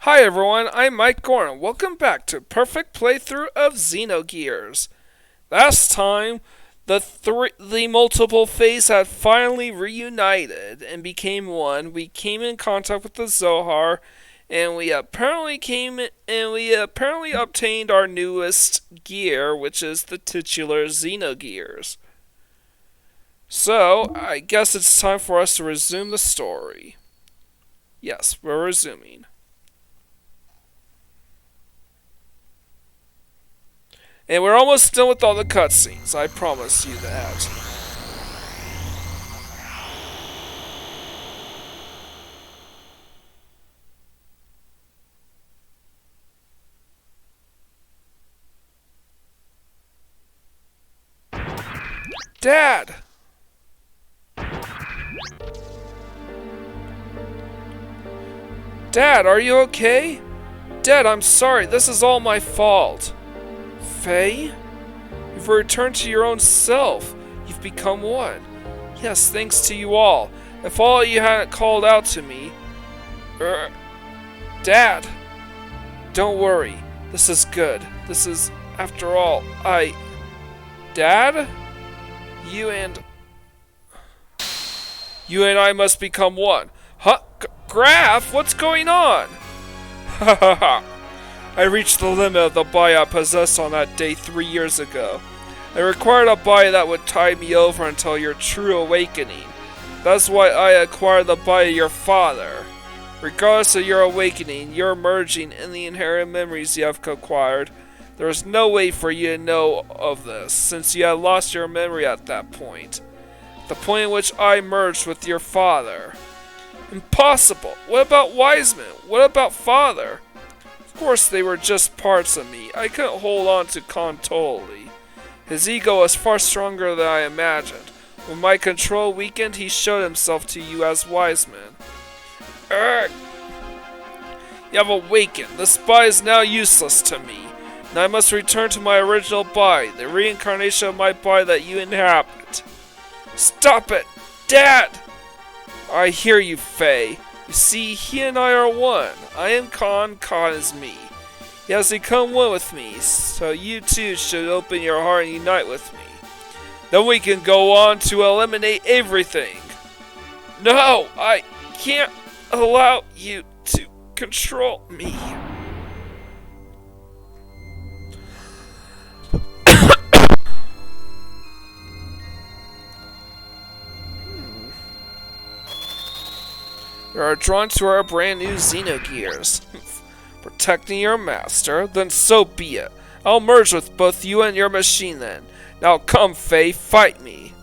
Hi everyone, I'm Mike Gorin. Welcome back to Perfect Playthrough of Xenogears. Last time, the multiple phase had finally reunited and became one. We came in contact with the Zohar, and we apparently obtained our newest gear, which is the titular Xenogears. So, I guess it's time for us to resume the story. Yes, we're resuming. And we're almost done with all the cutscenes, I promise you that. Dad! Dad, are you okay? Dad, I'm sorry, this is all my fault. Faye? You've returned to your own self. You've become one. Yes, thanks to you all. If all you hadn't called out to me... Dad! Don't worry. This is good. This is, after all, Dad? You and I must become one. Huh? Grahf, what's going on? Ha ha ha. I reached the limit of the body I possessed on that day 3 years ago. I required a body that would tide me over until your true awakening. That's why I acquired the body of your father. Regardless of your awakening, your merging, and the inherent memories you have acquired, there is no way for you to know of this, since you had lost your memory at that point. The point in which I merged with your father. Impossible! What about Wiseman? What about father? Of course, they were just parts of me. I couldn't hold on to Khan totally. His ego was far stronger than I imagined. When my control weakened, he showed himself to you as Wiseman. You have awakened. This body is now useless to me, and I must return to my original body, the reincarnation of my body that you inhabit. Stop it! Dad! I hear you, Faye. You see, he and I are one. I am Khan, Khan is me. He has become one with me, so you too should open your heart and unite with me. Then we can go on to eliminate everything. No, I can't allow you to control me. You are drawn to our brand new Xenogears. Protecting your master? Then so be it. I'll merge with both you and your machine then. Now come, Faye, fight me.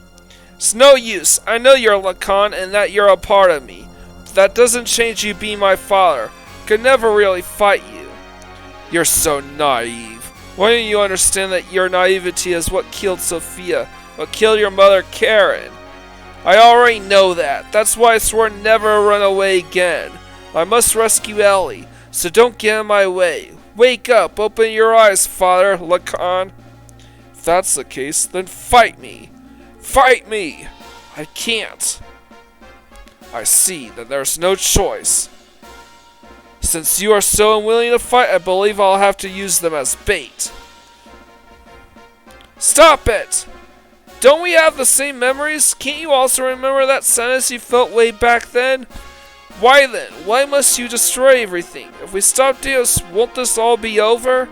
It's no use. I know you're Lacan and that you're a part of me. But that doesn't change you being my father. Could never really fight you. You're so naive. Why don't you understand that your naivety is what killed Sophia, what killed your mother, Karen? I already know that. That's why I swore never to run away again. I must rescue Ellie, so don't get in my way. Wake up, open your eyes, Father Lacan. If that's the case, then fight me. Fight me! I can't. I see that there's no choice. Since you are so unwilling to fight, I believe I'll have to use them as bait. Stop it! Don't we have the same memories? Can't you also remember that sadness you felt way back then? Why then? Why must you destroy everything? If we stop Deus, won't this all be over?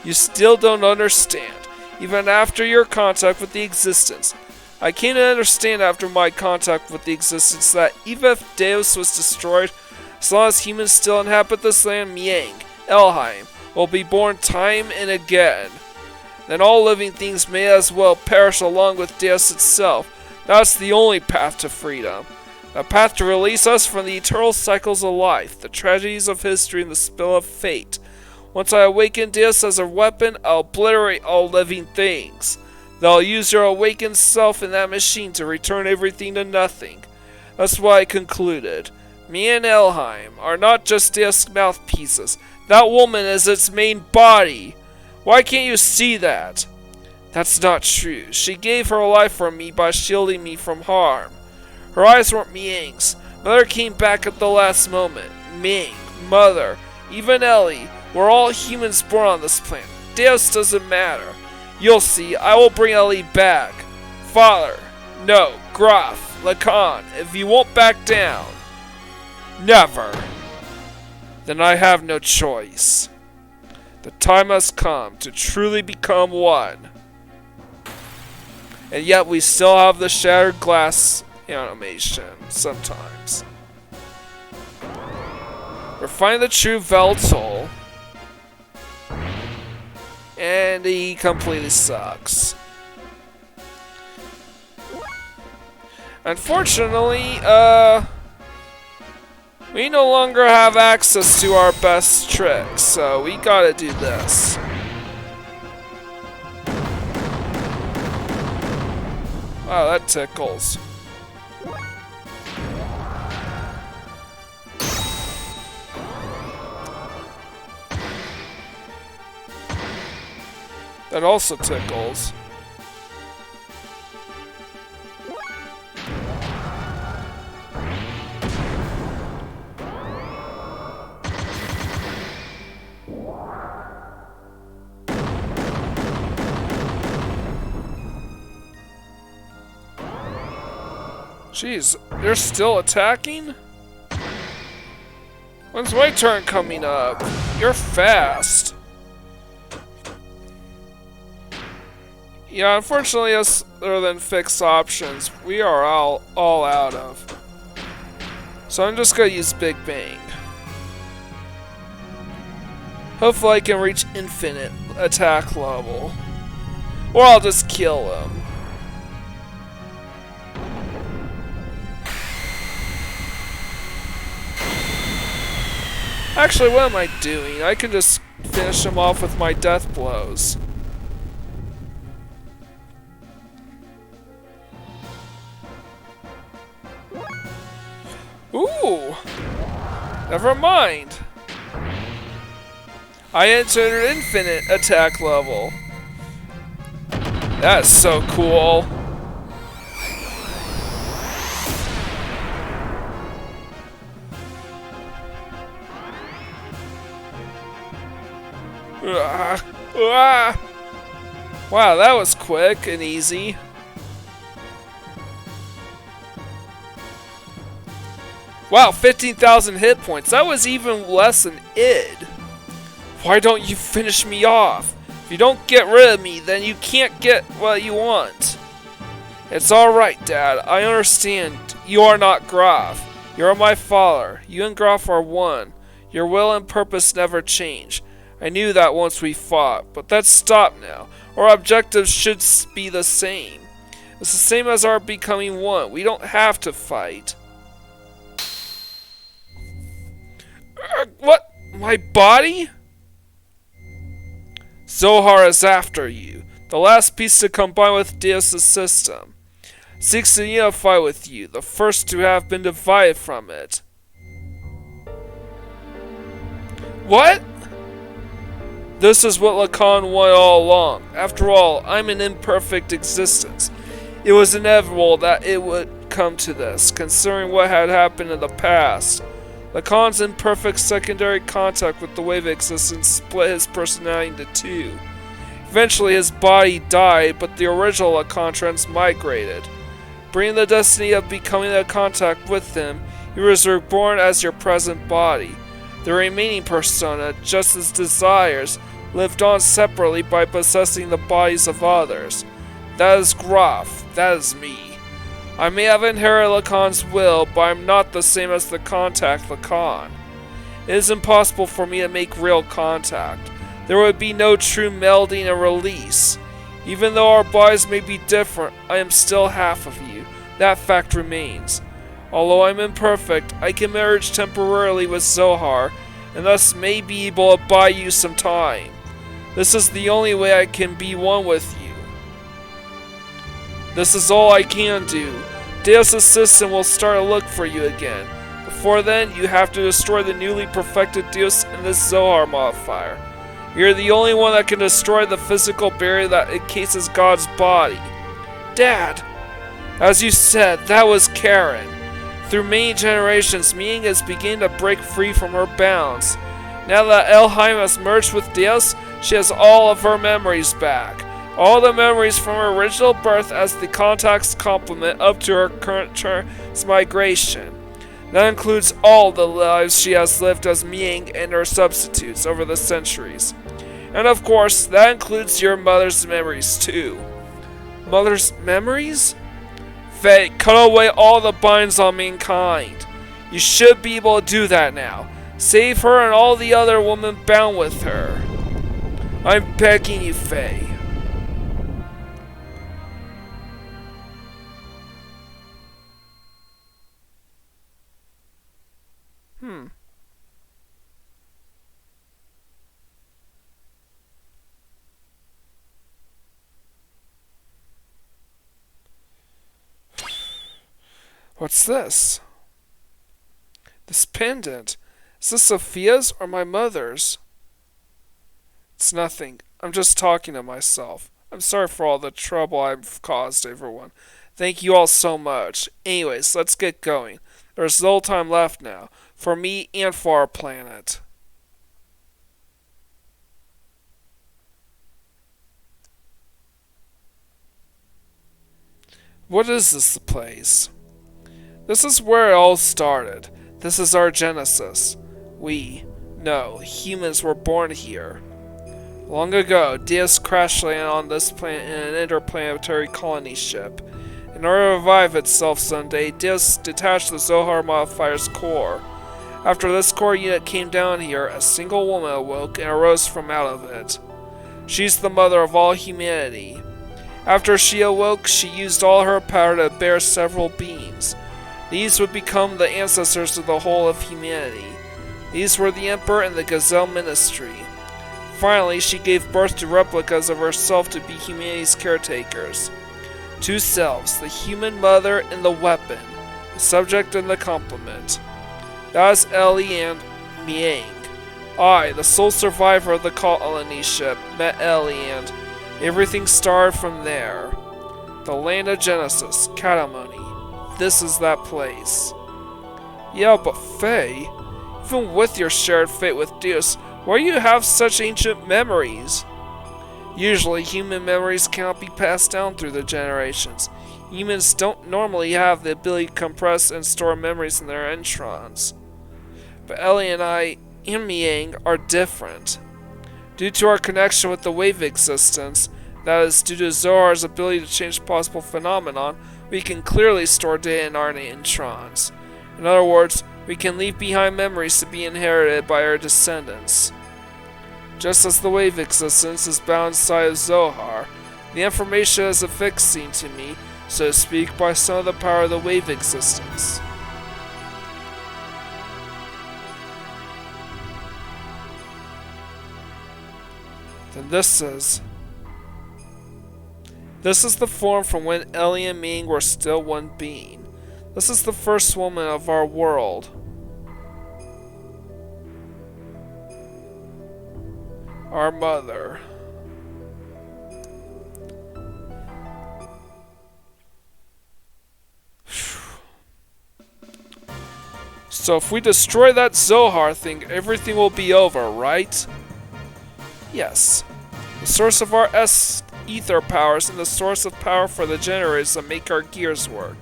You still don't understand, even after your contact with the existence. I came to understand after my contact with the existence that even if Deus was destroyed, as long as humans still inhabit this land, Miang, Elheim, will be born time and again. Then all living things may as well perish along with Deus itself. That's the only path to freedom. A path to release us from the eternal cycles of life, the tragedies of history, and the spill of fate. Once I awaken Deus as a weapon, I'll obliterate all living things. Then I'll use your awakened self in that machine to return everything to nothing. That's why I concluded. Me and Elheim are not just Deus' mouthpieces. That woman is its main body. Why can't you see that? That's not true. She gave her life for me by shielding me from harm. Her eyes weren't Miang's. Mother came back at the last moment. Miang, Mother, Even Ellie. We're all humans born on this planet. Deus doesn't matter. You'll see, I will bring Ellie back. Father. No, Grahf, Lacan, if you won't back down. Never. Then I have no choice. The time has come to truly become one. And yet we still have the shattered glass animation sometimes. We're finding the true Veltal. And he completely sucks. Unfortunately, we no longer have access to our best tricks, so we gotta do this. Wow, that tickles. That also tickles. Jeez, they're still attacking? When's my turn coming up? You're fast. Yeah, unfortunately, other than fixed options, we are all out of. So I'm just gonna use Big Bang. Hopefully I can reach infinite attack level. Or I'll just kill him. Actually, what am I doing? I can just finish him off with my death blows. Ooh! Never mind. I entered an infinite attack level. That's so cool. Wow, that was quick and easy. Wow, 15,000 hit points. That was even less than id. Why don't you finish me off? If you don't get rid of me, then you can't get what you want. It's alright, Dad. I understand. You are not Grahf. You are my father. You and Grahf are one. Your will and purpose never change. I knew that once we fought, but that's stopped now. Our objectives should be the same. It's the same as our becoming one. We don't have to fight. What? My body? Zohar is after you. The last piece to combine with Deus' system. Seeks to unify with you, the first to have been divided from it. What? This is what Lacan wanted all along. After all, I'm an imperfect existence. It was inevitable that it would come to this, considering what had happened in the past. Lacan's imperfect secondary contact with the wave existence split his personality into two. Eventually his body died, but the original Lacan transmigrated. Bringing the destiny of becoming in contact with him, he was reborn as your present body. The remaining persona, just as desires, lived on separately by possessing the bodies of others. That is Grahf. That is me. I may have inherited Lacan's will, but I am not the same as the contact Lacan. It is impossible for me to make real contact. There would be no true melding and release. Even though our bodies may be different, I am still half of you. That fact remains. Although I'm imperfect, I can merge temporarily with Zohar, and thus may be able to buy you some time. This is the only way I can be one with you. This is all I can do. Deus' system will start to look for you again. Before then, you have to destroy the newly perfected Deus and this Zohar modifier. You're the only one that can destroy the physical barrier that encases God's body. Dad! As you said, that was Karen. Through many generations, Ming is beginning to break free from her bounds. Now that Elheim has merged with Deus, she has all of her memories back. All the memories from her original birth as the contact's complement up to her current transmigration. That includes all the lives she has lived as Ming and her substitutes over the centuries. And of course, that includes your mother's memories too. Mother's memories? Faye, cut away all the binds on mankind. You should be able to do that now. Save her and all the other women bound with her. I'm begging you, Faye. What's this? This pendant. Is this Sophia's or my mother's? It's nothing. I'm just talking to myself. I'm sorry for all the trouble I've caused everyone. Thank you all so much. Anyways, let's get going. There's little time left now. For me and for our planet. What is this place? This is where it all started. This is our genesis. Humans were born here. Long ago, Deus crash landed on this planet in an interplanetary colony ship. In order to revive itself someday, Deus detached the Zohar modifier's core. After this core unit came down here, a single woman awoke and arose from out of it. She's the mother of all humanity. After she awoke, she used all her power to bear several beings. These would become the ancestors of the whole of humanity. These were the Emperor and the Gazelle Ministry. Finally, she gave birth to replicas of herself to be humanity's caretakers. Two selves, the human mother and the weapon, the subject and the complement. That is Ellie and Miang. I, the sole survivor of the colony ship, met Ellie and everything started from there. The land of Genesis, Kadamony. This is that place. Yeah, but Faye, even with your shared fate with Deus, why do you have such ancient memories? Usually, human memories cannot be passed down through the generations. Humans don't normally have the ability to compress and store memories in their introns. But Ellie and I, and Miang, are different. Due to our connection with the wave existence, that is, due to Zohar's ability to change possible phenomenon, we can clearly store data in our introns. In other words, we can leave behind memories to be inherited by our descendants. Just as the wave existence is bound inside of Zohar, the information is affixing to me, so to speak, by some of the power of the wave existence. Then this is the form from when Ellie and Ming were still one being. This is the first woman of our world. Our mother. So if we destroy that Zohar thing, everything will be over, right? Yes. The source of our ether powers and the source of power for the generators that make our gears work.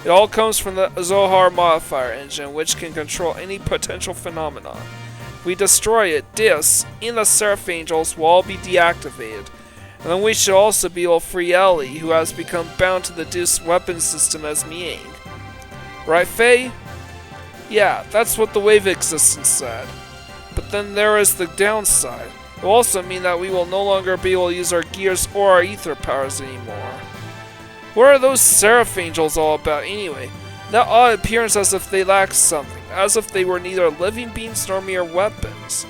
It all comes from the Zohar modifier engine, which can control any potential phenomenon. If we destroy it, Deus and the Seraph Angels will all be deactivated. And then we should also be able to free Ellie, who has become bound to the Deus weapon system as Miang. Right, Faye? Yeah, that's what the wave existence said. But then there is the downside. It will also mean that we will no longer be able to use our gears or our ether powers anymore. What are those Seraph Angels all about anyway? That odd appearance as if they lacked something, as if they were neither living beings nor mere weapons.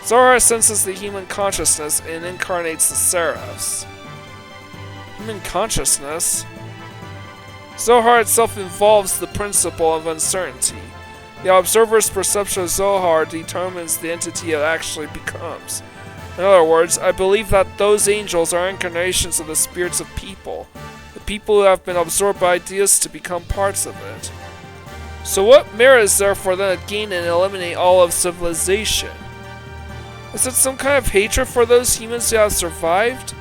Zohar senses the human consciousness and incarnates the Seraphs. Human consciousness? Zohar itself involves the principle of uncertainty. The observer's perception of Zohar determines the entity it actually becomes. In other words, I believe that those angels are incarnations of the spirits of people. The people who have been absorbed by Deus to become parts of it. So what merit is there for them to gain and eliminate all of civilization? Is it some kind of hatred for those humans who have survived?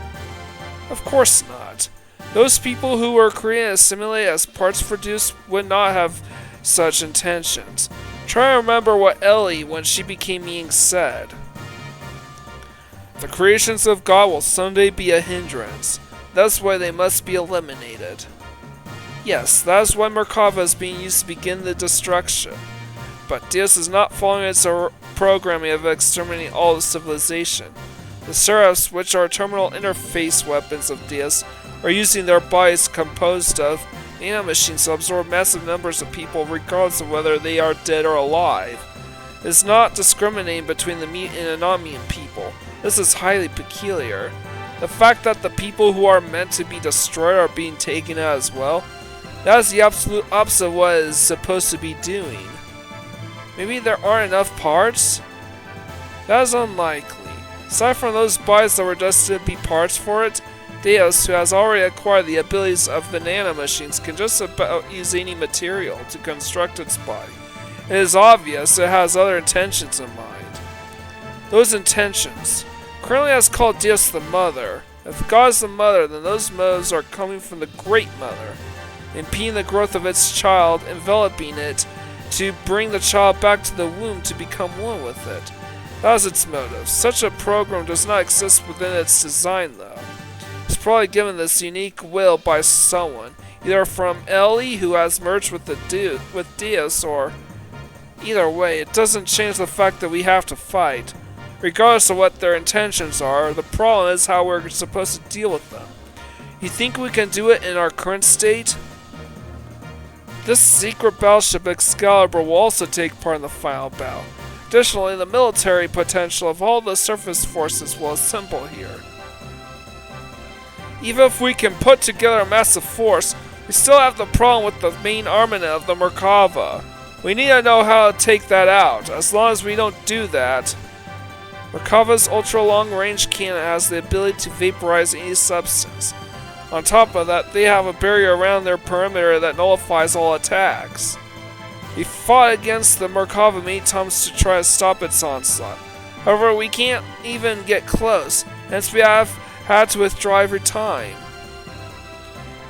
Of course not. Those people who were created and assimilated as parts for Deus would not have such intentions. Try to remember what Ellie, when she became Ying, said. The creations of God will someday be a hindrance. That's why they must be eliminated. Yes, that is why Merkava is being used to begin the destruction. But Deus is not following its programming of exterminating all of civilization. The Seraphs, which are terminal interface weapons of Deus, are using their bodies composed of nanomachines to absorb massive numbers of people regardless of whether they are dead or alive. It is not discriminating between the mutant and non-mutant people. This is highly peculiar. The fact that the people who are meant to be destroyed are being taken out as well, that is the absolute opposite of what it is supposed to be doing. Maybe there aren't enough parts? That is unlikely. Aside from those bodies that were destined to be parts for it, Deus, who has already acquired the abilities of the nanomachines, can just about use any material to construct its body. It is obvious it has other intentions in mind. Those intentions. Currently has called Deus the Mother. If God is the Mother, then those motives are coming from the Great Mother, impeding the growth of its child, enveloping it, to bring the child back to the womb to become one with it. That is its motive. Such a program does not exist within its design, though. It's probably given this unique will by someone, either from Ellie, who has merged with Deus, or either way, it doesn't change the fact that we have to fight. Regardless of what their intentions are, the problem is how we're supposed to deal with them. You think we can do it in our current state? This secret battleship Excalibur will also take part in the final battle. Additionally, the military potential of all the surface forces will assemble here. Even if we can put together a massive force, we still have the problem with the main armament of the Merkava. We need to know how to take that out. As long as we don't do that, Merkava's ultra-long-range cannon has the ability to vaporize any substance. On top of that, they have a barrier around their perimeter that nullifies all attacks. We fought against the Merkava many times to try to stop its onslaught. However, we can't even get close, hence we have had to withdraw every time.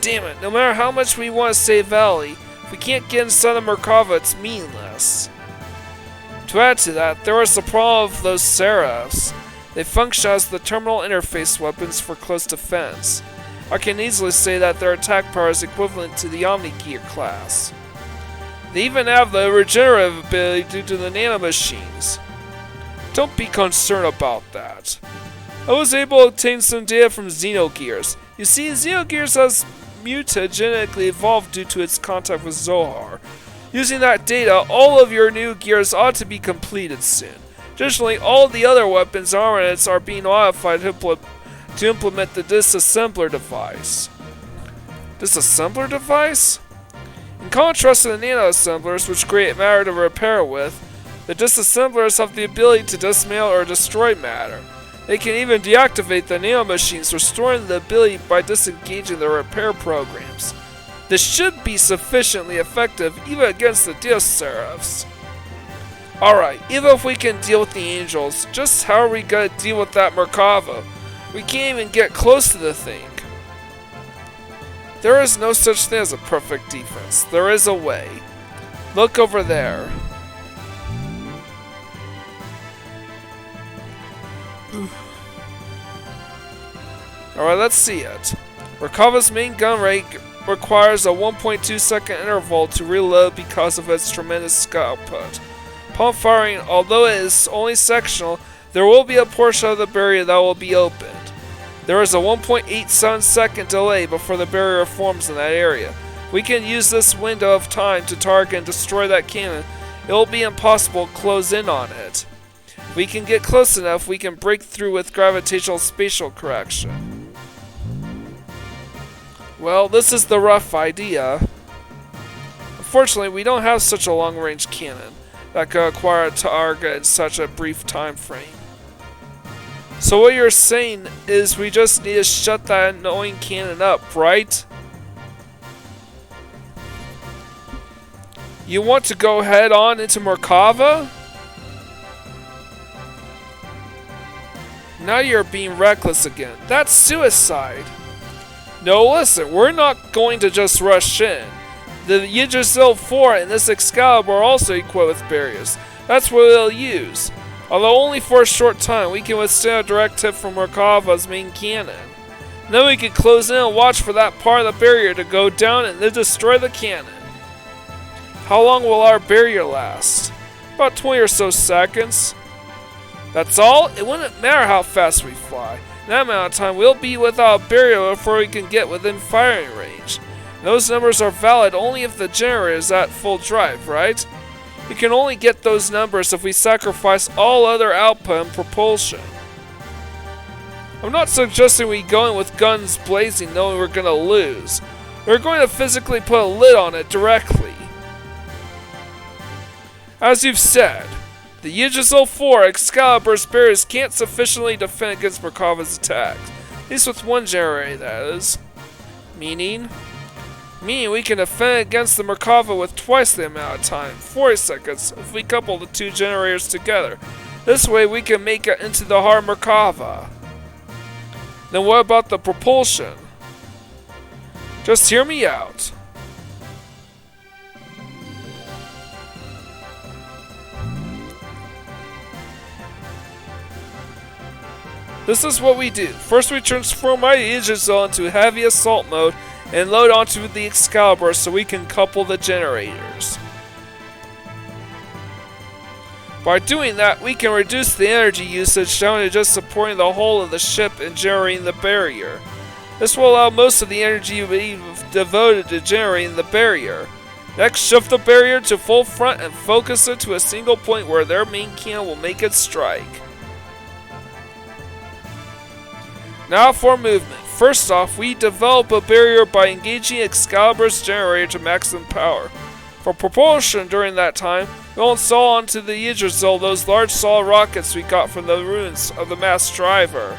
Damn it, no matter how much we want to save Ellie, if we can't get inside the Merkava, it's meaningless. To add to that, there was the problem of those Seraphs. They function as the terminal interface weapons for close defense. I can easily say that their attack power is equivalent to the Omni-Gear class. They even have the regenerative ability due to the nanomachines. Don't be concerned about that. I was able to obtain some data from Xenogears. You see, Xenogears has mutagenetically evolved due to its contact with Zohar. Using that data, all of your new gears ought to be completed soon. Additionally, all the other weapons and armaments are being modified to implement the disassembler device. Disassembler device? In contrast to the nano-assemblers, which create matter to repair with, the disassemblers have the ability to dismantle or destroy matter. They can even deactivate the nanomachines, restoring the ability by disengaging their repair programs. This should be sufficiently effective even against the Deus Seraphs. Alright, even if we can deal with the angels, just how are we gonna deal with that Merkava? We can't even get close to the thing. There is no such thing as a perfect defense. There is a way. Look over there. Alright, let's see it. Merkava's main gun rate requires a 1.2 second interval to reload because of its tremendous output. Upon firing, although it is only sectional, there will be a portion of the barrier that will be opened. There is a 1.87 second delay before the barrier forms in that area. We can use this window of time to target and destroy that cannon. It will be impossible to close in on it. If we can get close enough, we can break through with gravitational spatial correction. Well, this is the rough idea. Unfortunately, we don't have such a long-range cannon that could acquire a target in such a brief time frame. So what you're saying is we just need to shut that annoying cannon up, right? You want to go head on into Merkava? Now you're being reckless again. That's suicide. No, listen, we're not going to just rush in. The Yggdrasil 4 and this Excalibur are also equipped with barriers. That's what we'll use. Although only for a short time, we can withstand a direct hit from Merkava's main cannon. Then we can close in and watch for that part of the barrier to go down and then destroy the cannon. How long will our barrier last? About 20 or so seconds. That's all? It wouldn't matter how fast we fly. In that amount of time, we'll be without a barrier before we can get within firing range. And those numbers are valid only if the generator is at full drive, right? We can only get those numbers if we sacrifice all other output and propulsion. I'm not suggesting we go in with guns blazing knowing we're going to lose. We're going to physically put a lid on it directly. As you've said, the Yggdrasil 4 Excalibur's barriers can't sufficiently defend against Merkava's attacks. At least with one generator, that is. Meaning we can defend against the Merkava with twice the amount of time, 40 seconds, if we couple the two generators together. This way we can make it into the hard Merkava. Then what about the propulsion? Just hear me out. This is what we do. First we transform our Yggdrasil into heavy assault mode and load onto the Excalibur so we can couple the generators. By doing that, we can reduce the energy usage down to just supporting the whole of the ship and generating the barrier. This will allow most of the energy to be devoted to generating the barrier. Next, shift the barrier to full front and focus it to a single point where their main cannon will make its strike. Now for movement. First off, we develop a barrier by engaging Excalibur's generator to maximum power. For propulsion during that time, we'll install onto the Yggdrasil those large solid rockets we got from the ruins of the mass driver.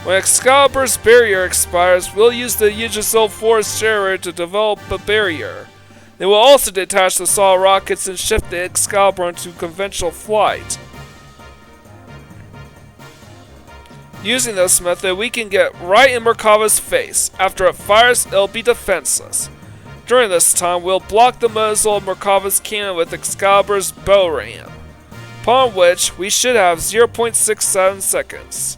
When Excalibur's barrier expires, we'll use the Yggdrasil 4's generator to develop a barrier. Then we'll also detach the solid rockets and shift the Excalibur into conventional flight. Using this method, we can get right in Merkava's face. After it fires, it'll be defenseless. During this time, we'll block the muzzle of Merkava's cannon with Excalibur's bow ram, upon which we should have 0.67 seconds.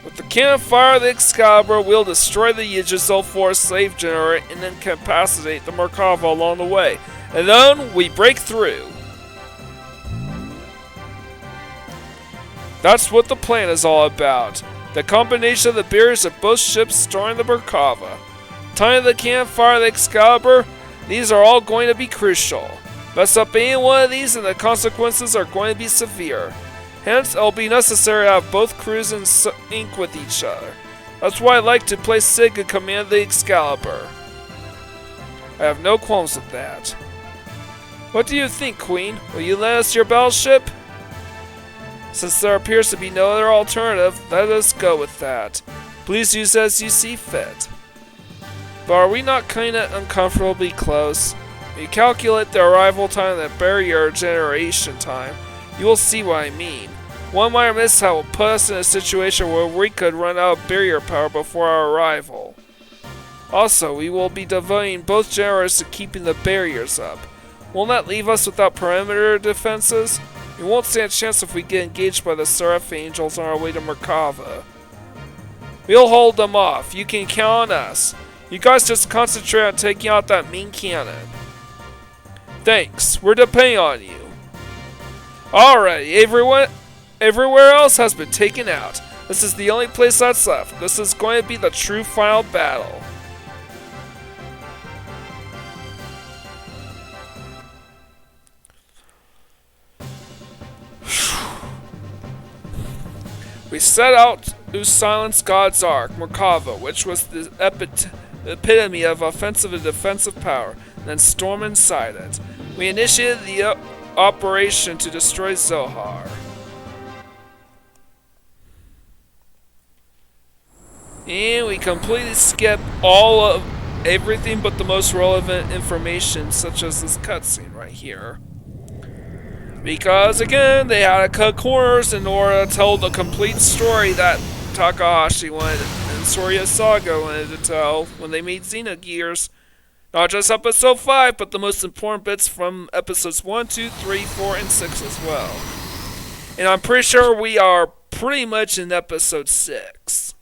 With the cannon fire of the Excalibur, we'll destroy the Yggdrasil 4 slave generator and incapacitate the Merkava along the way, and then we break through. That's what the plan is all about. The combination of the barriers of both ships storing the Merkava. Time of the cannon fire of the Excalibur, these are all going to be crucial. Mess up any one of these and the consequences are going to be severe. Hence, it'll be necessary to have both crews in sync with each other. That's why I like to place Sig in command of the Excalibur. I have no qualms with that. What do you think, Queen? Will you lend us your battleship? Since there appears to be no other alternative, let us go with that. Please use as you see fit. But are we not kinda uncomfortably close? When you calculate the arrival time and the barrier generation time, you will see what I mean. One minor mishap will put us in a situation where we could run out of barrier power before our arrival. Also, we will be devoting both generators to keeping the barriers up. Won't that leave us without perimeter defenses? We won't stand a chance if we get engaged by the Seraph Angels on our way to Merkava. We'll hold them off. You can count on us. You guys just concentrate on taking out that mean cannon. Thanks. We're depending on you. Alright, everywhere else has been taken out. This is the only place that's left. This is going to be the true final battle. We set out to silence God's Ark, Merkava, which was the epitome of offensive and defensive power, and then storm inside it. We initiated the operation to destroy Zohar. And we completely skip all of everything but the most relevant information, such as this cutscene right here. Because again, they had to cut corners in order to tell the complete story that Takahashi wanted and Sorya Saga wanted to tell when they made Xenogears. Not just episode 5, but the most important bits from episodes 1, 2, 3, 4, and 6 as well. And I'm pretty sure we are pretty much in episode 6.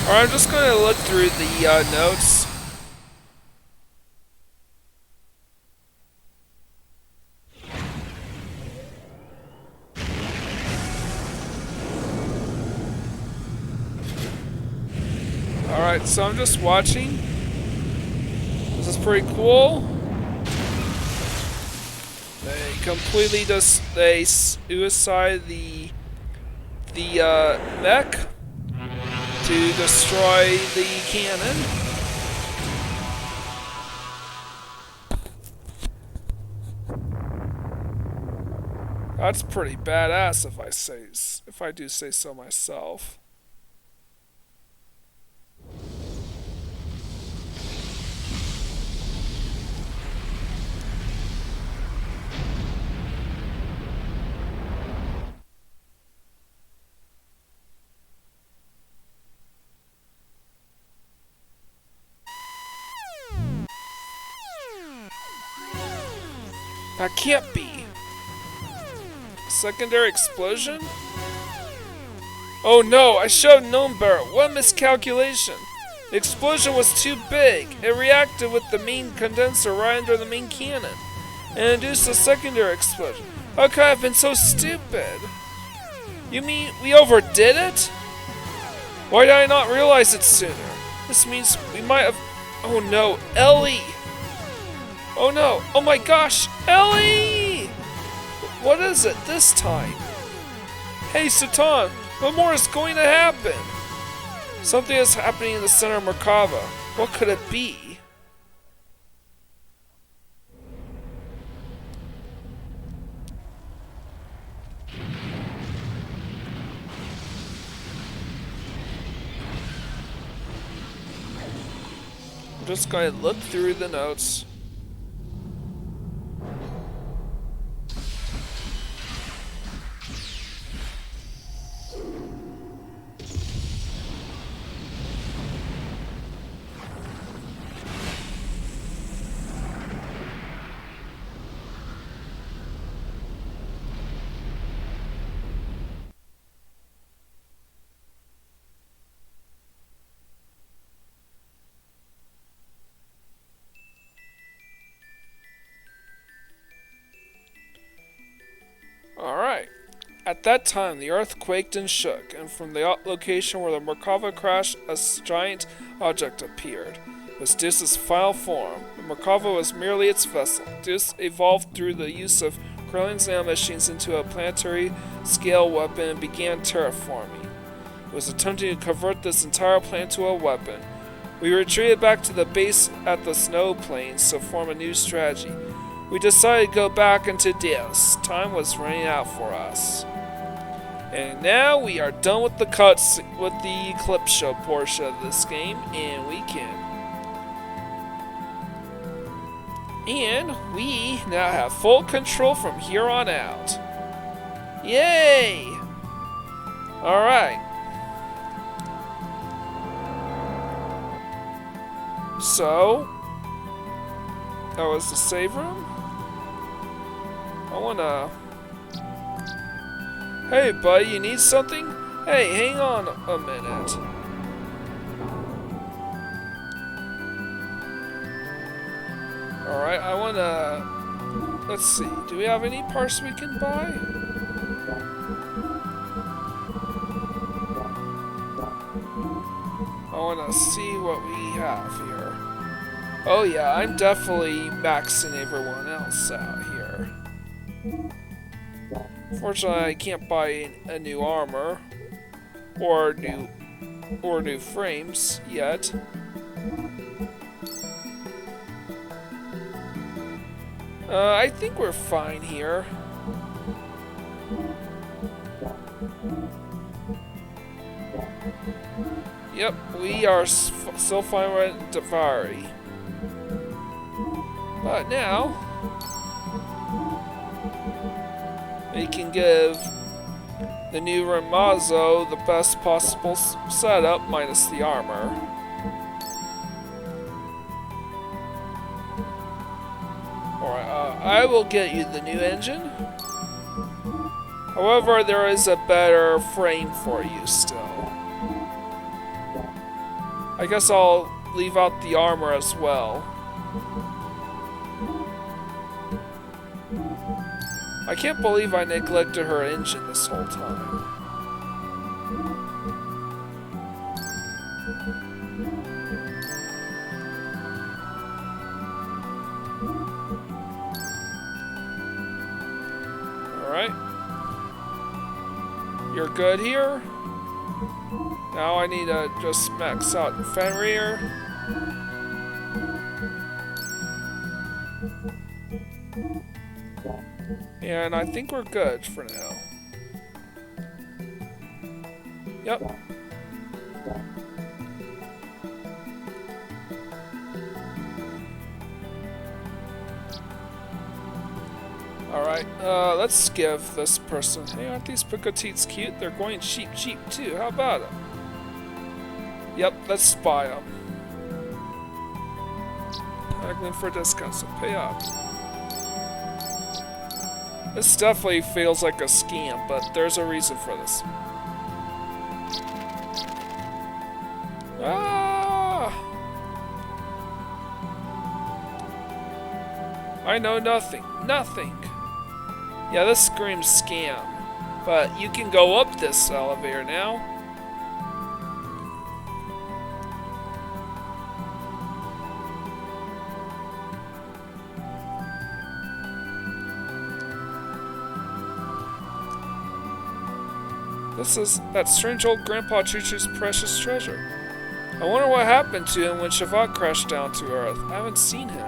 Alright, I'm just going to look through the notes. Alright, so I'm just watching. This is pretty cool. They completely they suicide the mech to destroy the cannon. That's pretty badass if I do say so myself. That can't be. Secondary explosion? Oh no, I should have known better. What a miscalculation. The explosion was too big. It reacted with the main condenser right under the main cannon and induced a secondary explosion. How could I have been so stupid? You mean we overdid it? Why did I not realize it sooner? This means we might have... Oh no, Ellie! Oh no! Oh my gosh! Ellie! What is it this time? Hey Satan! What more is going to happen? Something is happening in the center of Merkava. What could it be? I'm just going to look through the notes. Alright. At that time, the earth quaked and shook, and from the location where the Merkava crashed, a giant object appeared. It was Deus' final form. The Merkava was merely its vessel. Deus evolved through the use of Krilling's nanomachines into a planetary-scale weapon and began terraforming. It was attempting to convert this entire planet to a weapon. We retreated back to the base at the snow plains to form a new strategy. We decided to go back into Deus. Time was running out for us. And now we are done with the cuts with the clip show portion of this game, and we now have full control from here on out. Yay! Alright. So, that was the save room? I wanna... Hey buddy, you need something? Hey, hang on a minute. Alright, I wanna... Let's see, do we have any parts we can buy? I wanna see what we have here. Oh yeah, I'm definitely maxing everyone else out here. Fortunately, I can't buy a new armor or new frames yet. I think we're fine here. Yep, we are still fine with Davari. But now, we can give the new Ramazo the best possible setup minus the armor. Alright, I will get you the new engine. However, there is a better frame for you still. I guess I'll leave out the armor as well. I can't believe I neglected her engine this whole time. Alright. You're good here? Now I need to just max out Fenrir. And I think we're good for now. Yep. Alright, let's give this person... Hey, aren't these Picoteets cute? They're going cheap too. How about it? Yep, let's spy them. Haggling for discounts, so pay up. This definitely feels like a scam, but there's a reason for this. Ah! I know nothing. Nothing. Yeah, this screams scam. But you can go up this elevator now. This is that strange old Grandpa Chu-Chu's precious treasure. I wonder what happened to him when Shavak crashed down to Earth. I haven't seen him.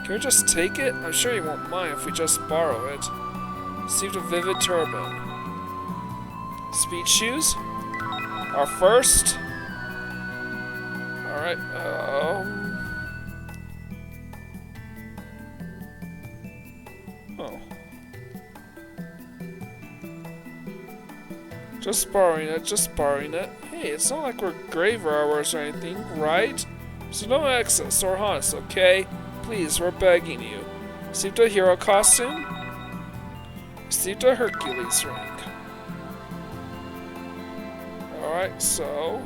Can we just take it? I'm sure he won't mind if we just borrow it. Received a vivid turban. Speed shoes? Our first? Alright, Oh. Just borrowing it. Hey, it's not like we're grave robbers or anything, right? So no excess or haunt us, okay? Please, we're begging you. Received a hero costume? Received a Hercules ring. Alright, so...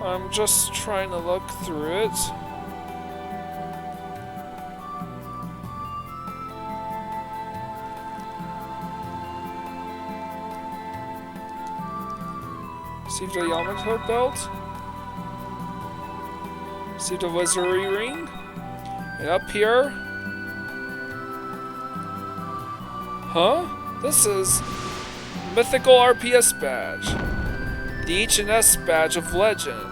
I'm just trying to look through it. Received a Yamato belt. Received a wizardry ring. And up here... Huh? This is... Mythical RPS badge. The H&S badge of legend.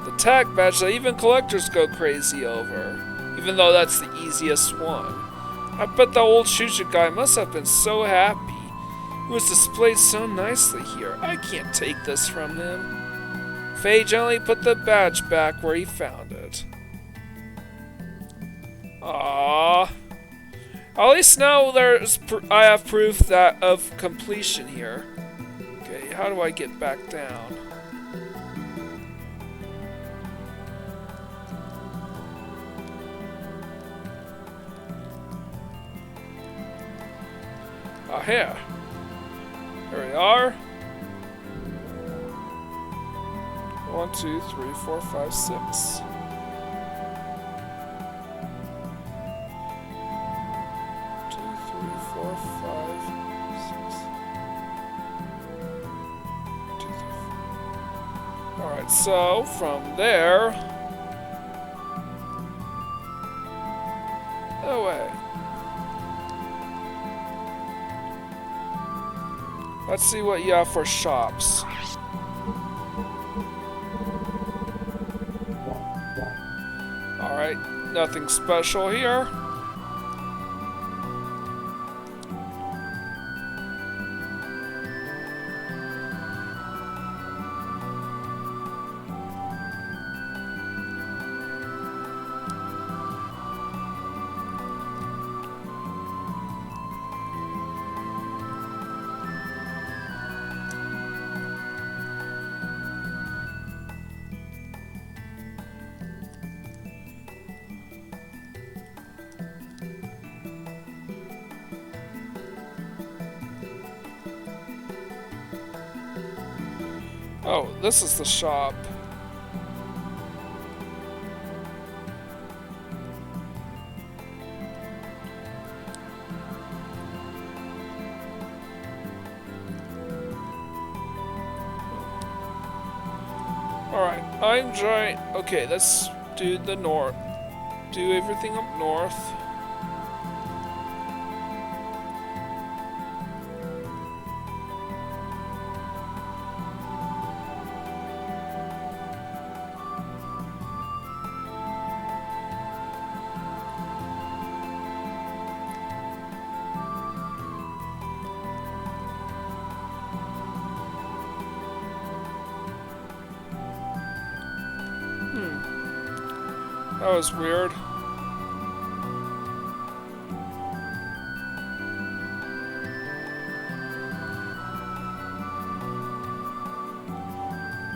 The tag badge that even collectors go crazy over. Even though that's the easiest one. I bet the old Chu-Chu guy must have been so happy. It was displayed so nicely here. I can't take this from him. Faye gently put the badge back where he found it. Aww. At least now I have proof that of completion here. Okay, how do I get back down? Ah, here. Here we are. 1, 2, 3, 4, 5, 6. 2, 3, 4, 5, 6. 2, 3, 4. Alright, so from there. Away. Let's see what you have for shops. Alright, nothing special here. Oh, this is the shop. Alright, I'm trying. Okay, let's do the north. Do everything up north. That was weird.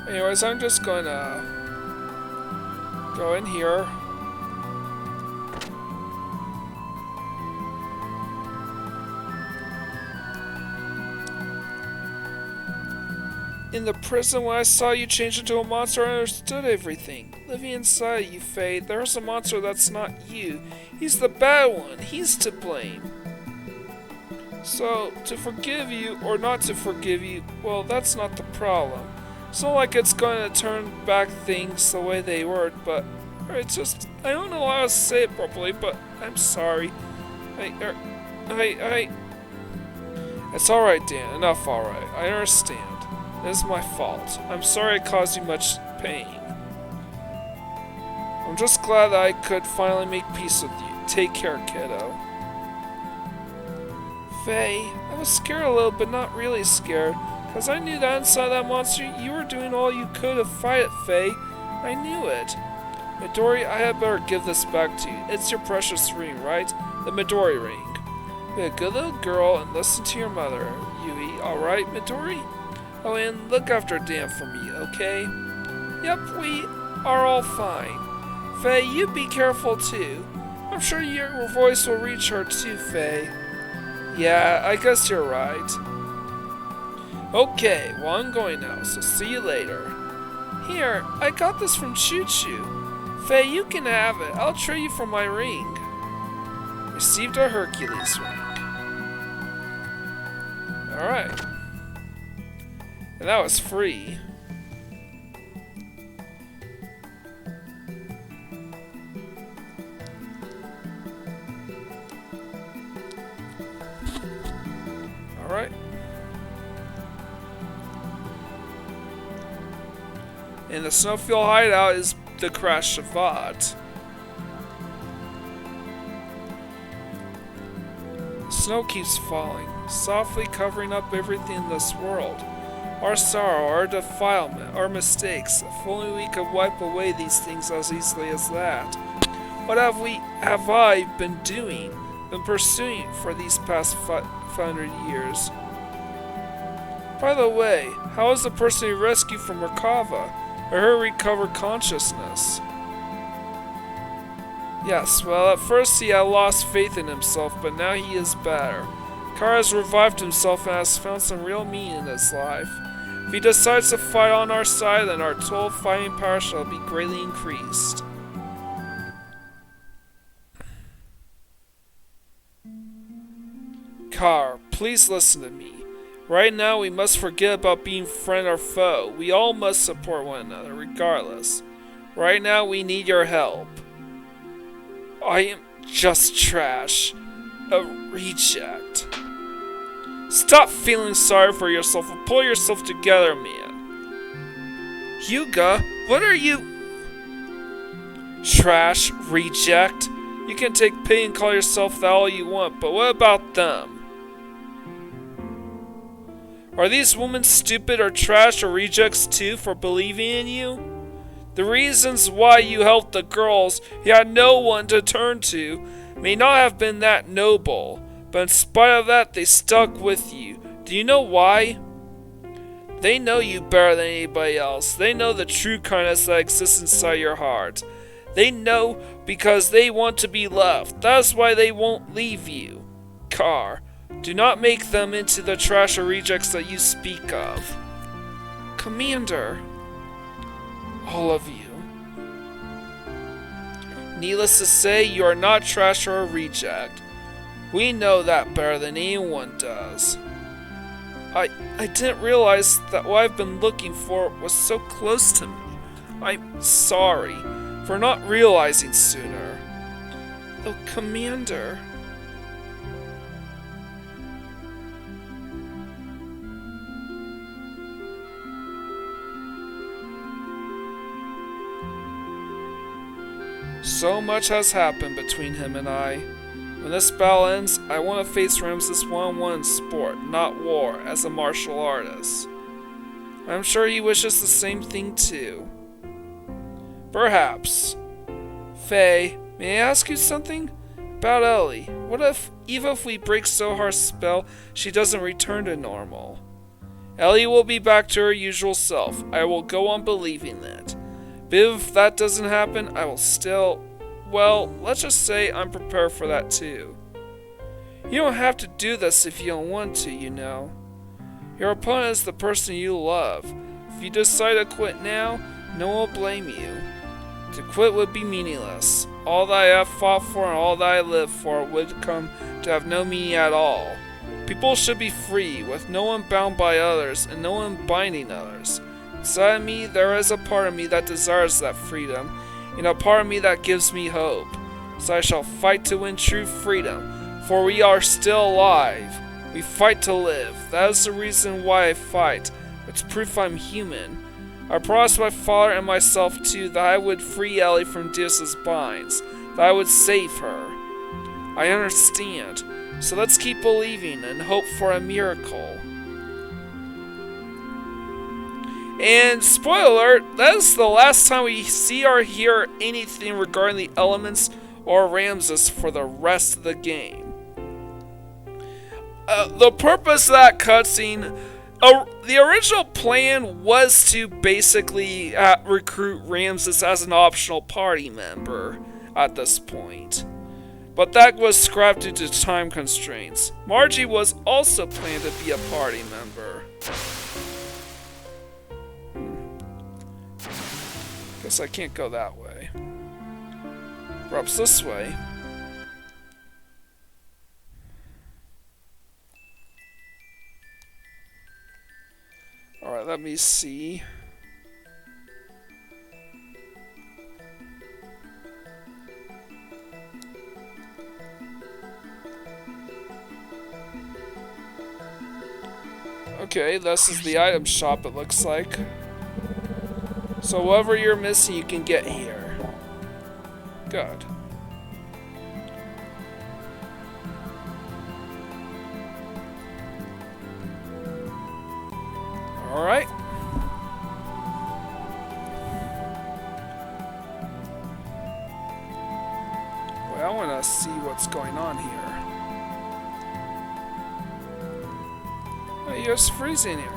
Anyways, I'm just gonna go in here. In the prison, when I saw you change into a monster, I understood everything. Living inside you, Faye, there's a monster that's not you. He's the bad one. He's to blame. So, to forgive you or not to forgive you, well, that's not the problem. It's not like it's going to turn back things the way they were, but it's just, I don't know how to say it properly, but I'm sorry. It's alright, Dan. Enough alright. I understand. It is my fault. I'm sorry I caused you much pain. I'm just glad that I could finally make peace with you. Take care, kiddo. Faye, I was scared a little, but not really scared. Because I knew that inside that monster, you were doing all you could to fight it, Faye. I knew it. Midori, I had better give this back to you. It's your precious ring, right? The Midori ring. Be a good little girl and listen to your mother, Yui. Alright, Midori? Oh, and look after Dan for me, okay? Yep, we are all fine. Faye, you be careful too. I'm sure your voice will reach her too, Faye. Yeah, I guess you're right. Okay, well I'm going now, so see you later. Here, I got this from Chu-Chu. Faye, you can have it. I'll trade you for my ring. Received a Hercules ring. Alright. And that was free. Alright. And the Snowfield Hideout is the Crash Shavat. Snow keeps falling, softly covering up everything in this world. Our sorrow, our defilement, our mistakes. If only we could wipe away these things as easily as that. What have I been doing, been pursuing for these past 500 years? By the way, how is the person you rescued from Merkava? I heard recover consciousness. Yes, well, at first he had lost faith in himself, but now he is better. Kara has revived himself and has found some real meaning in his life. If he decides to fight on our side, then our total fighting power shall be greatly increased. Kara, please listen to me. Right now, we must forget about being friend or foe. We all must support one another, regardless. Right now, we need your help. I am just trash. A reject. Stop feeling sorry for yourself and pull yourself together, man. Hyuga, what are you? Trash, reject. You can take pity and call yourself that all you want, but what about them? Are these women stupid or trash or rejects too for believing in you? The reasons why you helped the girls you had no one to turn to may not have been that noble, but in spite of that they stuck with you. Do you know why? They know you better than anybody else. They know the true kindness that exists inside your heart. They know because they want to be loved. That's why they won't leave you. Car, do not make them into the trash or rejects that you speak of. Commander. All of you. Needless to say, you are not trash or a reject. We know that better than anyone does. I didn't realize that what I've been looking for was so close to me. I'm sorry for not realizing sooner. Oh, Commander. So much has happened between him and I. When this battle ends, I want to face Ramses one-on-one in sport, not war, as a martial artist. I'm sure he wishes the same thing too. Perhaps. Faye, may I ask you something? About Ellie. What if, even if we break Zohar's spell, she doesn't return to normal? Ellie will be back to her usual self. I will go on believing that. But if that doesn't happen, I will still... Well, let's just say I'm prepared for that too. You don't have to do this if you don't want to, you know. Your opponent is the person you love. If you decide to quit now, no one will blame you. To quit would be meaningless. All that I have fought for and all that I live for would come to have no meaning at all. People should be free, with no one bound by others and no one binding others. Inside of me, there is a part of me that desires that freedom, and a part of me that gives me hope. So I shall fight to win true freedom, for we are still alive. We fight to live. That is the reason why I fight. It's proof I'm human. I promised my father and myself too that I would free Ellie from Deus's binds, that I would save her. I understand. So let's keep believing and hope for a miracle. And spoiler alert, that is the last time we see or hear anything regarding the elements or Ramses for the rest of the game. The purpose of that cutscene, the original plan was to basically recruit Ramses as an optional party member at this point. But that was scrapped due to time constraints. Margie was also planned to be a party member. Guess I can't go that way. Perhaps this way. Alright, let me see. Okay, this is the item shop, it looks like. So whatever you're missing, you can get here. Good. Alright. Well, I want to see what's going on here. Oh, you're just freezing here.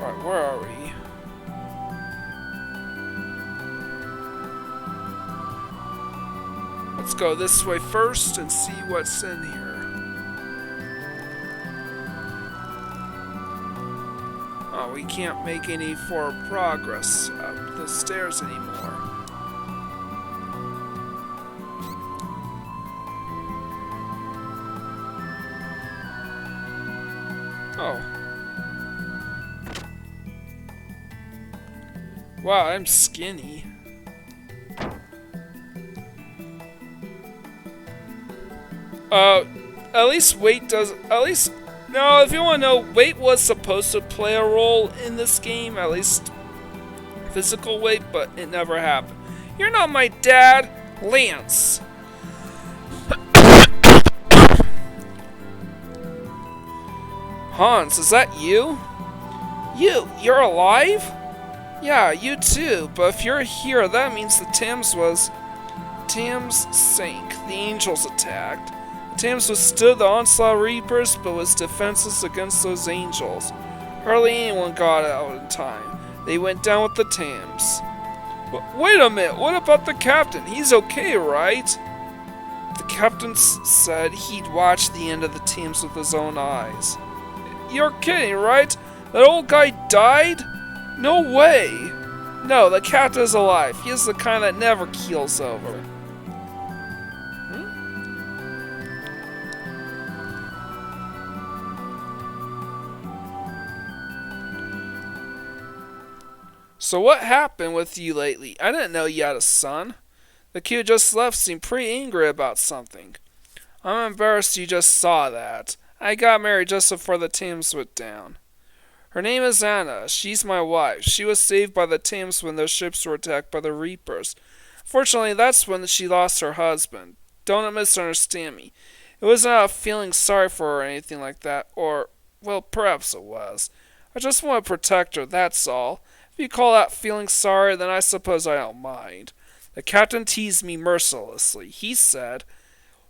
Alright, where are we? Let's go this way first and see what's in here. Oh, we can't make any forward progress up the stairs anymore. Oh. Wow, I'm skinny. At least weight does. At least. No, if you want to know, weight was supposed to play a role in this game. At least physical weight, but it never happened. You're not my dad, Lance. Hans, is that you? You're alive? Yeah, you too, but if you're here, that means the Thames sank. The angels attacked. The Thames withstood the onslaught of Reapers, but was defenseless against those angels. Hardly anyone got out in time. They went down with the Thames. Wait a minute, what about the captain? He's okay, right? The captain said he'd watched the end of the Thames with his own eyes. You're kidding, right? That old guy died? No way! No, the captain's alive. He's the kind that never keels over. So what happened with you lately? I didn't know you had a son. The kid just left seemed pretty angry about something. I'm embarrassed you just saw that. I got married just before the Thames went down. Her name is Anna. She's my wife. She was saved by the Thames when those ships were attacked by the Reapers. Fortunately, that's when she lost her husband. Don't misunderstand me. It wasn't out of feeling sorry for her or anything like that, or, well, perhaps it was. I just want to protect her, that's all. If you call that feeling sorry, then I suppose I don't mind. The captain teased me mercilessly. He said,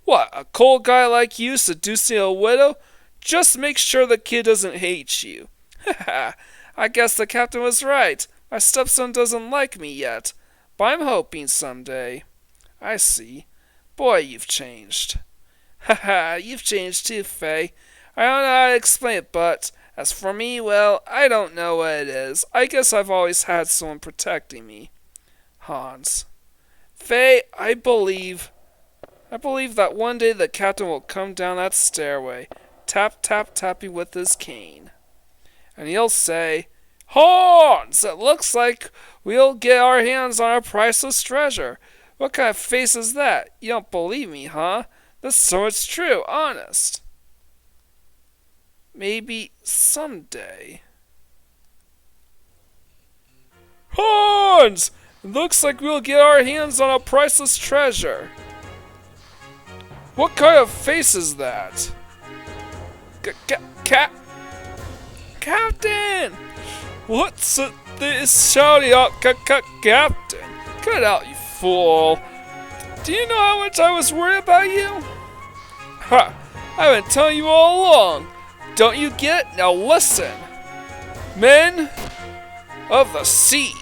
"What, a cold guy like you seducing a widow? Just make sure the kid doesn't hate you." I guess the captain was right. My stepson doesn't like me yet, but I'm hoping someday. I see. Boy, you've changed. You've changed too, Faye. I don't know how to explain it, but as for me, well, I don't know what it is. I guess I've always had someone protecting me. Hans. Faye, I believe that one day the captain will come down that stairway, tap, tap, tapping with his cane. And he'll say, "Hans, it looks like we'll get our hands on a priceless treasure. What kind of face is that? You don't believe me, huh? So it's true, honest." Maybe someday. Hans! It looks like we'll get our hands on a priceless treasure. What kind of face is that? Captain! What's this shouting out, Captain? Cut it out, you fool. Do you know how much I was worried about you? Ha! I've been telling you all along. Don't you get it? Now listen. Men of the sea,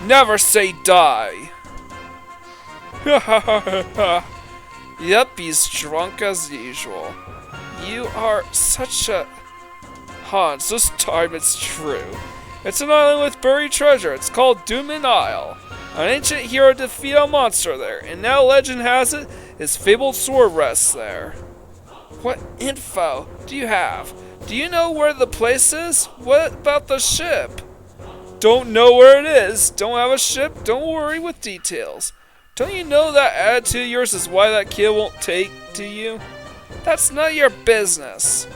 never say die. Yep, he's drunk as usual. You are such a... Hans, this time it's true. It's an island with buried treasure. It's called Doomin Isle. An ancient hero defeated a monster there, and now legend has it his fabled sword rests there. What info do you have? Do you know where the place is? What about the ship? Don't know where it is. Don't have a ship. Don't worry with details. Don't you know that attitude of yours is why that kid won't take to you? That's none of your business.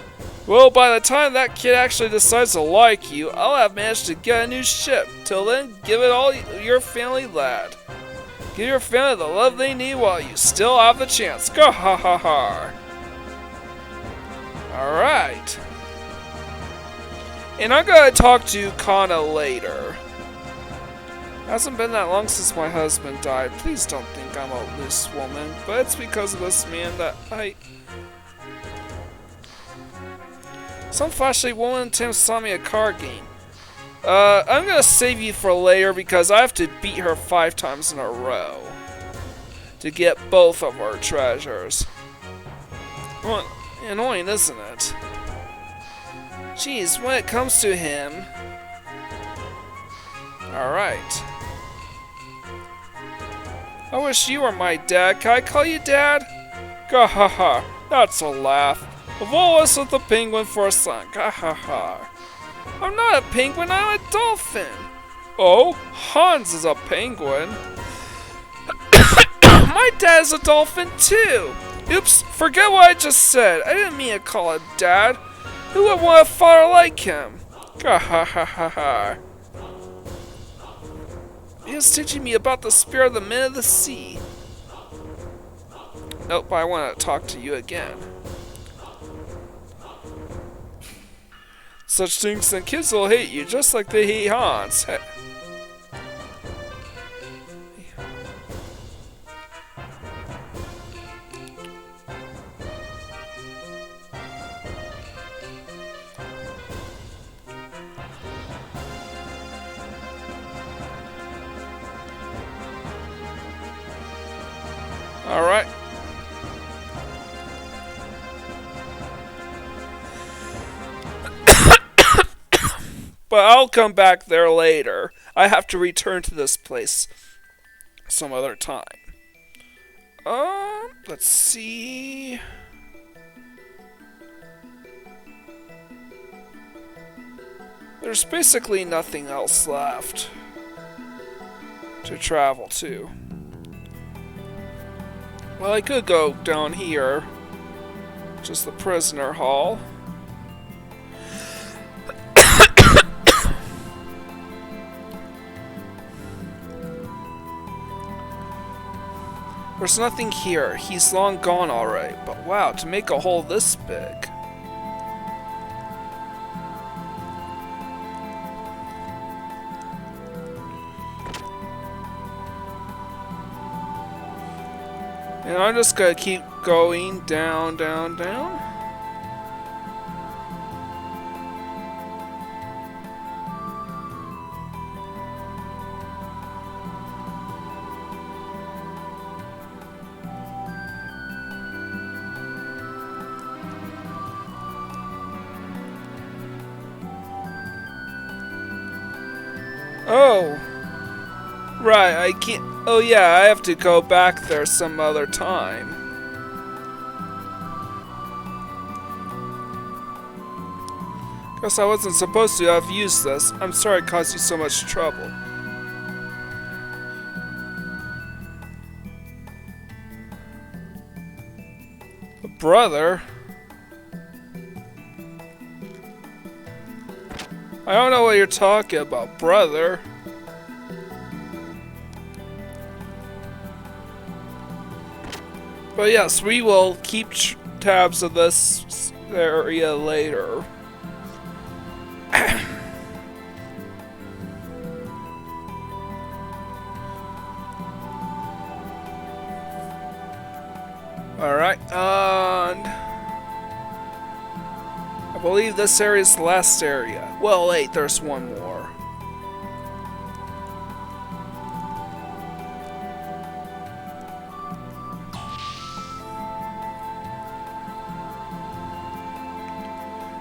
Well, by the time that kid actually decides to like you, I'll have managed to get a new ship. Till then, give it all your family, lad. Give your family the love they need while you still have the chance. Go ha ha ha. Alright. And I'm gonna talk to Kana later. Hasn't been that long since my husband died. Please don't think I'm a loose woman, but it's because of this man that Some flashy woman Tim saw me a card game. I'm gonna save you for later because I have to beat her 5 times in a row to get both of our treasures. Well, annoying, isn't it? Jeez, when it comes to him... Alright. I wish you were my dad. Can I call you Dad? Gahaha, that's a laugh. Of all us with the penguin for a son. Ha ha ha. I'm not a penguin, I'm a dolphin. Oh, Hans is a penguin. My dad's a dolphin too. Oops, forget what I just said. I didn't mean to call him dad. Who would want a father like him? Ha ha ha ha ha. He was teaching me about the spirit of the men of the sea. Nope, I want to talk to you again. Such things and kids will hate you just like they hate Hans. Hey. Alright. But I'll come back there later. I have to return to this place some other time. Let's see. There's basically nothing else left to travel to. Well, I could go down here. Just the prisoner hall. There's nothing here. He's long gone alright. But wow, to make a hole this big. And I'm just gonna keep going down, down, down. Oh, right, I can't. Oh yeah, I have to go back there some other time. Guess I wasn't supposed to have used this. I'm sorry it caused you so much trouble. A brother? I don't know what you're talking about, brother. But yes, we will keep tabs of this area later. Alright, and I believe this area is the last area. Well, wait, there's one more.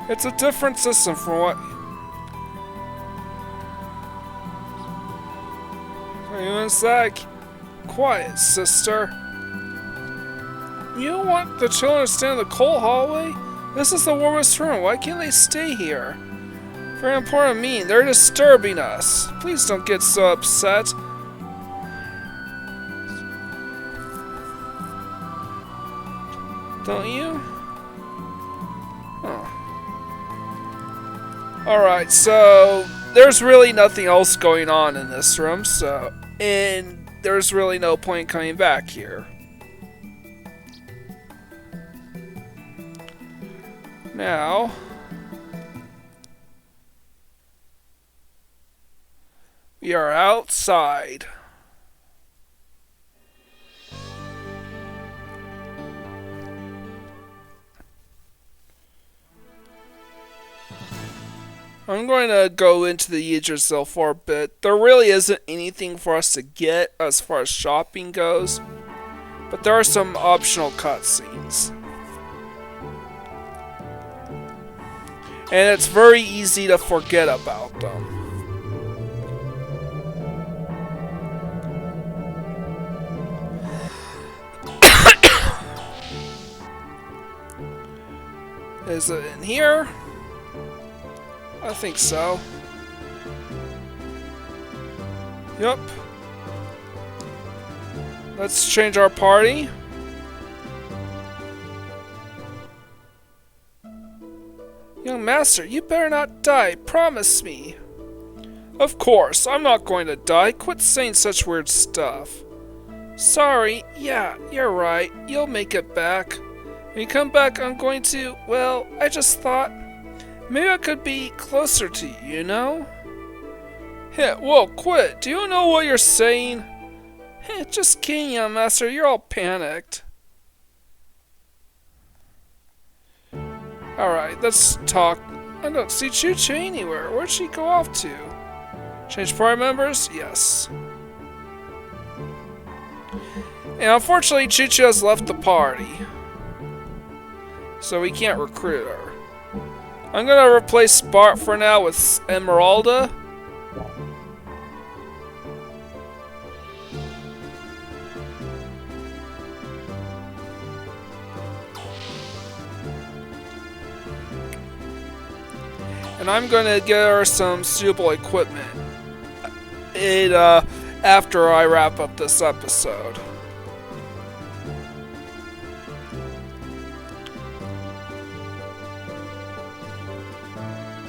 It's a different system from what... Everyone's like, quiet, sister. You don't want the children to stand in the cold hallway? This is the warmest room. Why can't they stay here? Very important mean. They're disturbing us. Please don't get so upset. Don't you? Oh. Alright, so there's really nothing else going on in this room, and there's really no point coming back here. Now, we are outside. I'm going to go into the Yggdrasil for a bit. There really isn't anything for us to get as far as shopping goes, but there are some optional cutscenes. And it's very easy to forget about them. Is it in here? I think so. Yup. Let's change our party. Young master, you better not die. Promise me. Of course, I'm not going to die. Quit saying such weird stuff. Sorry. Yeah, you're right. You'll make it back. When you come back, I'm going to... Well, I just thought... Maybe I could be closer to you, you know? Hey, whoa, quit. Do you know what you're saying? Hey, just kidding, young master. You're all panicked. Alright, let's talk. I don't see Chu-Chu anywhere. Where'd she go off to? Change party members? Yes. And unfortunately, Chu-Chu has left the party. So we can't recruit her. I'm gonna replace Bart for now with Esmeralda. And I'm gonna get her some suitable equipment after I wrap up this episode.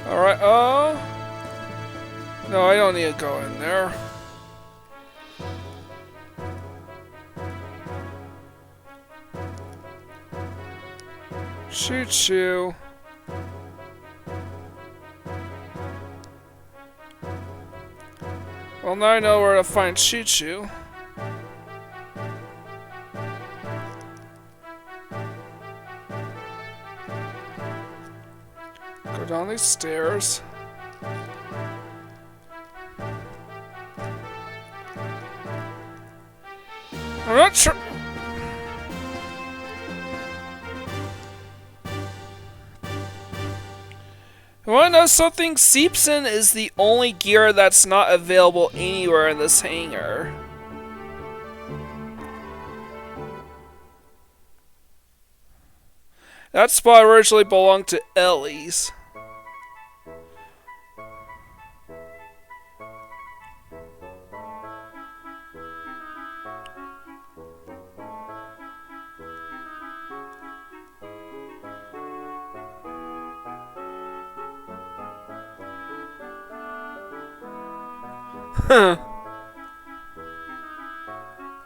Alright, no, I don't need to go in there. Chu-Chu. Well, now I know where to find Chu-Chu. Go down these stairs. I'm not sure. You wanna know something? Seepson is the only gear that's not available anywhere in this hangar. That spot originally belonged to Ellie's.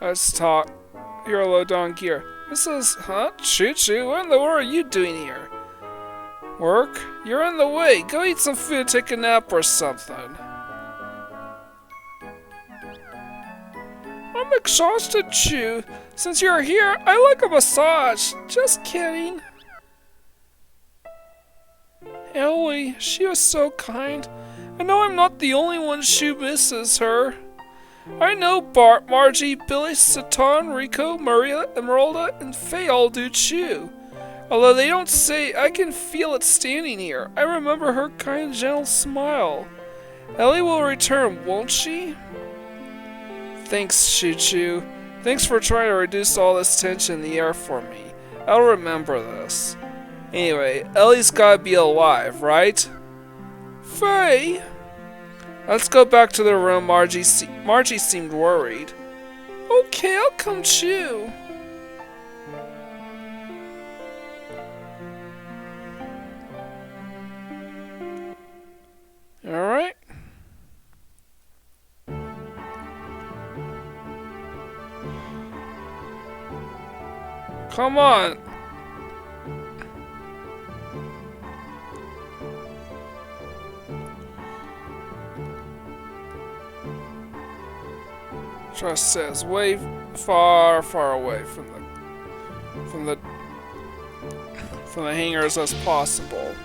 Let's talk. You're low down gear. This is, Chu-Chu, what in the world are you doing here? Work? You're in the way. Go eat some food, take a nap or something. I'm exhausted, Chu. Since you're here, I like a massage. Just kidding. Ellie, she was so kind. I know I'm not the only one who misses her. I know Bart, Margie, Billy, Satan, Rico, Maria, Emeralda, and Faye all do too. Although they don't say, I can feel it standing here. I remember her kind, gentle smile. Ellie will return, won't she? Thanks, Chu-Chu. Thanks for trying to reduce all this tension in the air for me. I'll remember this. Anyway, Ellie's gotta be alive, right? Faye! Let's go back to the room. Margie seemed worried. Okay, I'll come too. Alright. Come on. Trust says way far, far away from the hangars as possible.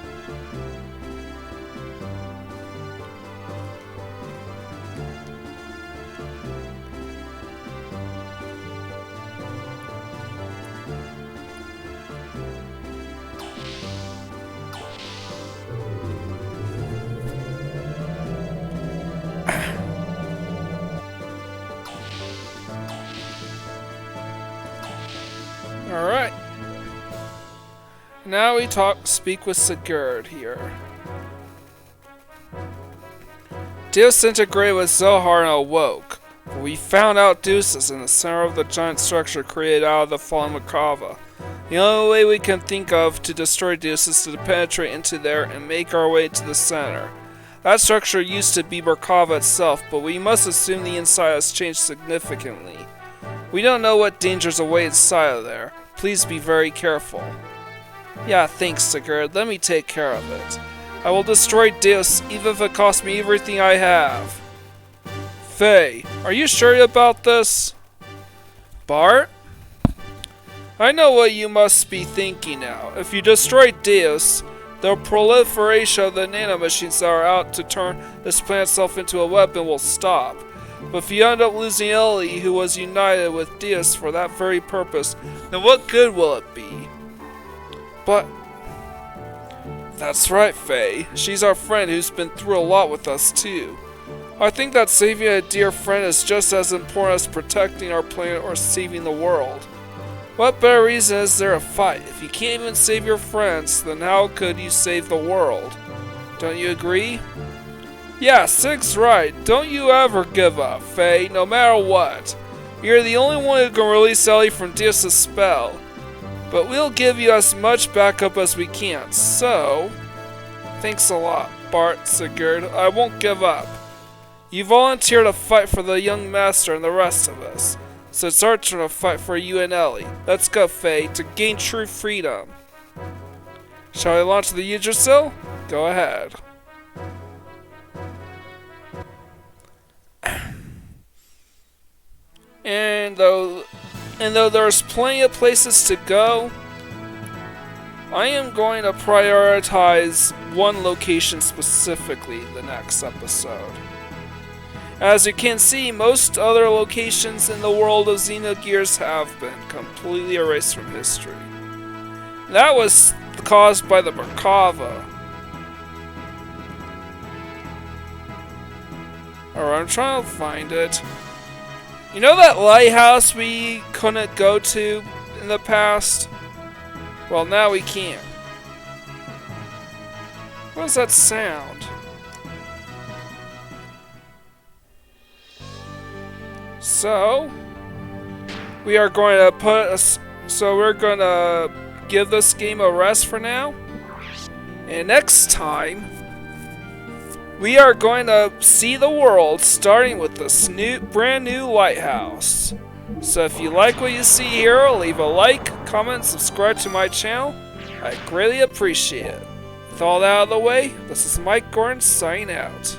Now we speak with Sigurd here. Deus integrated with Zohar and awoke. We found out Deus is in the center of the giant structure created out of the fallen Merkava. The only way we can think of to destroy Deus is to penetrate into there and make our way to the center. That structure used to be Merkava itself, but we must assume the inside has changed significantly. We don't know what dangers await inside of there. Please be very careful. Yeah, thanks, Sigurd. Let me take care of it. I will destroy Deus, even if it costs me everything I have. Faye, are you sure about this? Bart? I know what you must be thinking now. If you destroy Deus, the proliferation of the nanomachines that are out to turn this planet itself into a weapon will stop. But if you end up losing Ellie, who was united with Deus for that very purpose, then what good will it be? But... That's right, Faye. She's our friend who's been through a lot with us, too. I think that saving a dear friend is just as important as protecting our planet or saving the world. What better reason is there to fight? If you can't even save your friends, then how could you save the world? Don't you agree? Yeah, Sig's right. Don't you ever give up, Faye, no matter what. You're the only one who can release Ellie from Deus' spell. But we'll give you as much backup as we can, so... Thanks a lot, Bart, Sigurd. I won't give up. You volunteered to fight for the young master and the rest of us. So it's our turn to fight for you and Ellie. Let's go, Faye, to gain true freedom. Shall we launch the Yggdrasil? Go ahead. And though there's plenty of places to go, I am going to prioritize one location specifically the next episode. As you can see, most other locations in the world of Xenogears have been completely erased from history. That was caused by the Merkava. Alright, I'm trying to find it. You know that lighthouse we couldn't go to in the past? Well, now we can. What is that sound? So, we're going to give this game a rest for now. And next time, we are going to see the world starting with this brand new lighthouse. So if you like what you see here, leave a like, comment, and subscribe to my channel. I greatly appreciate it. With all that out of the way, this is Mike Gordon signing out.